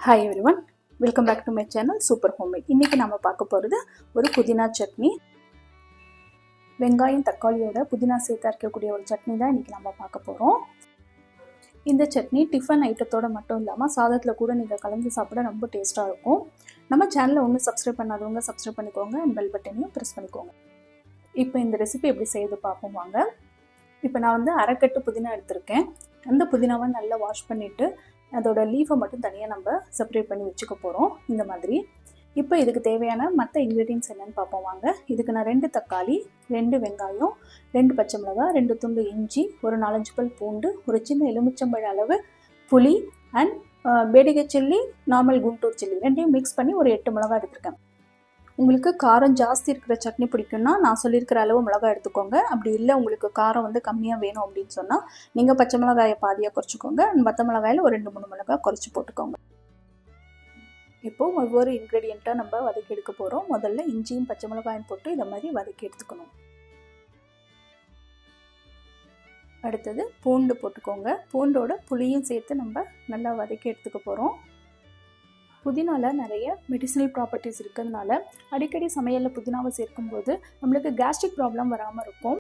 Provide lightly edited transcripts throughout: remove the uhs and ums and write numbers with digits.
Hi everyone, welcome back to my channel super homemade. இன்றைக்கி நம்ம பார்க்க போகிறது ஒரு புதினா சட்னி. வெங்காயம் தக்காளியோட புதினா சேர்த்து அரைக்கக்கூடிய ஒரு சட்னி தான் இன்றைக்கி நம்ம பார்க்க போகிறோம். இந்த சட்னி டிஃபன் ஐட்டத்தோடு மட்டும் இல்லாமல் சாதத்தில் கூட நீங்கள் கலந்து சாப்பிட ரொம்ப டேஸ்ட்டாக இருக்கும். நம்ம சேனலை ஒன்றும் சப்ஸ்கிரைப் பண்ணாதவங்க சப்ஸ்கிரைப் பண்ணிக்கோங்க அண்ட் பெல் பட்டனையும் ப்ரெஸ் பண்ணிக்கோங்க. இப்போ இந்த ரெசிபி எப்படி செய்து பார்ப்போம் வாங்க. இப்போ நான் வந்து அரைக்கட்டு புதினா எடுத்திருக்கேன். அந்த புதினாவை நல்லா வாஷ் பண்ணிவிட்டு அதோட லீஃபை மட்டும் தனியாக நம்ம செப்பரேட் பண்ணி வச்சுக்க போகிறோம் இந்த மாதிரி. இப்போ இதுக்கு தேவையான மற்ற இன்க்ரீடியன்ட்ஸ் என்னென்னு பார்ப்போம் வாங்க. இதுக்கு நான் 2 தக்காளி, 2 வெங்காயம், 2 பச்சை மிளகாய், 2 துண்டு இஞ்சி, ஒரு 4-5 பல் பூண்டு, ஒரு சின்ன எலுமிச்சம்பழ அளவு புளி and Byadgi chilli, normal Guntur chilli ரெண்டையும் மிக்ஸ் பண்ணி ஒரு 8 மிளகாய் எடுத்துருக்கேன். உங்களுக்கு காரம் ஜாஸ்தி இருக்கிற சட்னி பிடிக்குன்னா நான் சொல்லியிருக்கிற அளவு மிளகாய் எடுத்துக்கோங்க. அப்படி இல்லை உங்களுக்கு காரம் வந்து கம்மியாக வேணும் அப்படின்னு சொன்னால் நீங்கள் பச்சை மிளகாயை பாதியாக குறைச்சிக்கோங்க. மற்ற மிளகாயில் ஒரு 2-3 மிளகாய் குறைச்சி போட்டுக்கோங்க. இப்போது ஒவ்வொரு இன்க்ரீடியண்ட்டாக நம்ம வதக்கி எடுக்க போகிறோம். முதல்ல இஞ்சியும் பச்சை மிளகாயும் போட்டு இதை மாதிரி வதக்கி எடுத்துக்கணும். அடுத்தது பூண்டு போட்டுக்கோங்க. பூண்டோட புளியும் சேர்த்து நம்ம நல்லா வதக்கி எடுத்துக்க போகிறோம். புதினாவில் நிறைய மெடிசினல் ப்ராப்பர்ட்டிஸ் இருக்கிறதுனால அடிக்கடி சமையலில் புதினாவை சேர்க்கும்போது நம்மளுக்கு கேஸ்ட்ரிக் ப்ராப்ளம் வராமல் இருக்கும்.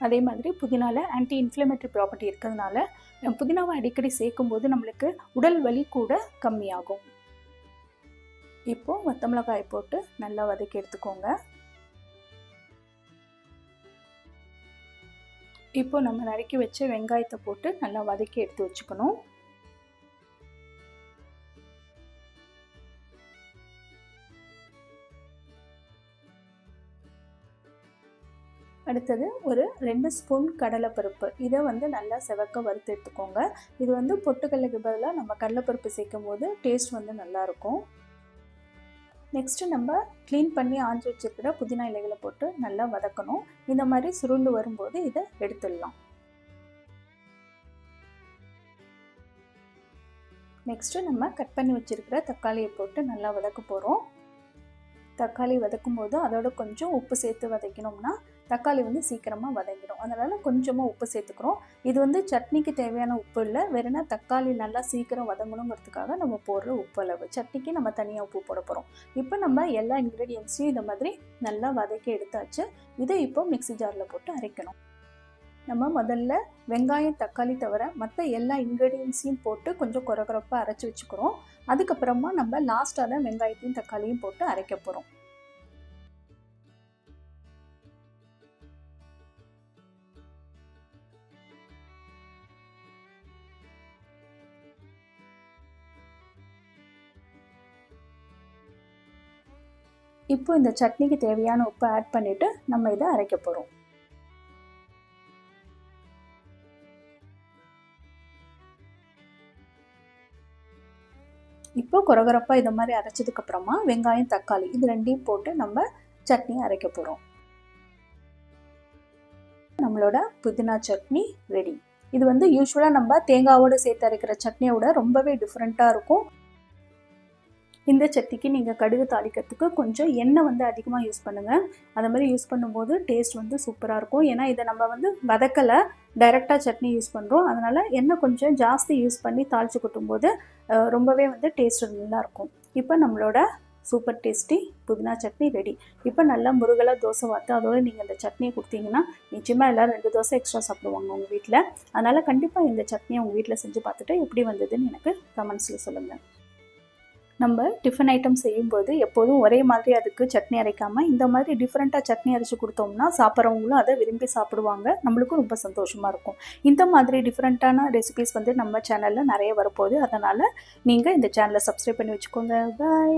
அதே மாதிரி புதினாவில் ஆன்டி இன்ஃப்ளமேட்டரி ப்ராப்பர்ட்டி இருக்கிறதுனால புதினாவை அடிக்கடி சேர்க்கும்போது நம்மளுக்கு உடல் வலி கூட கம்மியாகும். இப்போது வத்த மிளகாய் போட்டு நல்லா வதக்கி எடுத்துக்கோங்க. இப்போ நம்ம நறுக்கி வச்ச வெங்காயத்தை போட்டு நல்லா வதக்கி எடுத்து வச்சுக்கணும். அடுத்தது ஒரு 2 ஸ்பூன் கடலைப்பருப்பு, இதை வந்து நல்லா செவக்க வறுத்து எடுத்துக்கோங்க. இது வந்து பொட்டுக்கடலைக்கு பதிலாக நம்ம கடலைப்பருப்பு சேர்க்கும் போது டேஸ்ட் வந்து நல்லாயிருக்கும். நெக்ஸ்ட்டு நம்ம க்ளீன் பண்ணி ஆஞ்சி வச்சுருக்கிற புதினா இலைகளை போட்டு நல்லா வதக்கணும். இந்த மாதிரி சுருண்டு வரும்போது இதை எடுத்துடலாம். நெக்ஸ்ட்டு நம்ம கட் பண்ணி வச்சுருக்கிற தக்காளியை போட்டு நல்லா வதக்க போகிறோம். தக்காளி வதக்கும் போது அதோட கொஞ்சம் உப்பு சேர்த்து வதக்கினோம்னா தக்காளி வந்து சீக்கிரமாக வதங்கிடும். அதனால் கொஞ்சமாக உப்பு சேர்த்துக்கிறோம். இது வந்து சட்னிக்கு தேவையான உப்பு இல்லை, வேறுனா தக்காளி நல்லா சீக்கிரம் வதங்கணுங்கிறதுக்காக நம்ம போடுற உப்பு அளவு. சட்னிக்கு நம்ம தனியாக உப்பு போட போகிறோம். இப்போ நம்ம எல்லா இன்க்ரீடியன்ஸையும் இந்த மாதிரி நல்லா வதக்கி எடுத்தாச்சு. இதை இப்போ மிக்ஸி ஜாரில் போட்டு அரைக்கணும். நம்ம முதல்ல வெங்காயம் தக்காளி தவிர மற்ற எல்லா இன்க்ரீடியன்ஸையும் போட்டு கொஞ்சம் கொரகொரப்பாக அரைச்சி வச்சுக்கிறோம். அதுக்கப்புறமா நம்ம லாஸ்ட்டாக தான் வெங்காயத்தையும் தக்காளியும் போட்டு அரைக்க போகிறோம். இப்போ இந்த சட்னிக்கு தேவையான உப்பு ஆட் பண்ணிவிட்டு நம்ம இதை அரைக்க போகிறோம். இப்போ கொரகொரப்பாக இதை மாதிரி அரைச்சதுக்கப்புறமா வெங்காயம் தக்காளி இது ரெண்டையும் போட்டு நம்ம சட்னி அரைக்க போகிறோம். நம்மளோட புதினா சட்னி ரெடி. இது வந்து யூஸ்வலாக நம்ம தேங்காவோடு சேர்த்து அரைக்கிற சட்னியோட ரொம்பவே டிஃப்ரெண்ட்டாக இருக்கும். இந்த சட்னிக்கு நீங்கள் கடுகு தாளிக்கிறதுக்கு கொஞ்சம் எண்ணெய் வந்து அதிகமாக யூஸ் பண்ணுங்கள். அது மாதிரி யூஸ் பண்ணும்போது டேஸ்ட் வந்து சூப்பராக இருக்கும். ஏன்னா இதை நம்ம வந்து வதக்கலை, டைரெக்டாக சட்னி யூஸ் பண்ணுறோம். அதனால் எண்ணெய் கொஞ்சம் ஜாஸ்தி யூஸ் பண்ணி தாளித்து கொட்டும்போது ரொம்பவே வந்து டேஸ்ட் நல்லாயிருக்கும். இப்போ நம்மளோட சூப்பர் டேஸ்டி புதினா சட்னி ரெடி. இப்போ நல்லா முருகலாக தோசை வார்த்து அதோடு நீங்கள் இந்த சட்னியை கொடுத்தீங்கன்னா நிச்சயமாக எல்லோரும் 2 தோசை எக்ஸ்ட்ரா சாப்பிடுவாங்க உங்கள் வீட்டில். அதனால் கண்டிப்பாக இந்த சட்னியை உங்கள் வீட்டில் செஞ்சு பார்த்துட்டு எப்படி வந்ததுன்னு எனக்கு கமெண்ட்ஸில் சொல்லுங்கள். நம்ம டிஃபன் ஐட்டம் செய்யும்போது எப்போதும் ஒரே மாதிரி அதுக்கு சட்னி அரைக்காமல் இந்த மாதிரி டிஃப்ரெண்ட்டாக சட்னி அரைச்சி கொடுத்தோம்னா சாப்பிட்றவங்களும் அதை விரும்பி சாப்பிடுவாங்க. நம்மளுக்கும் ரொம்ப சந்தோஷமாக இருக்கும். இந்த மாதிரி டிஃப்ரெண்ட்டான ரெசிபிஸ் வந்து நம்ம சேனலில் நிறைய வரப்போகுது. அதனால் நீங்கள் இந்த சேனலை சப்ஸ்கிரைப் பண்ணி வச்சுக்கோங்க. பாய்.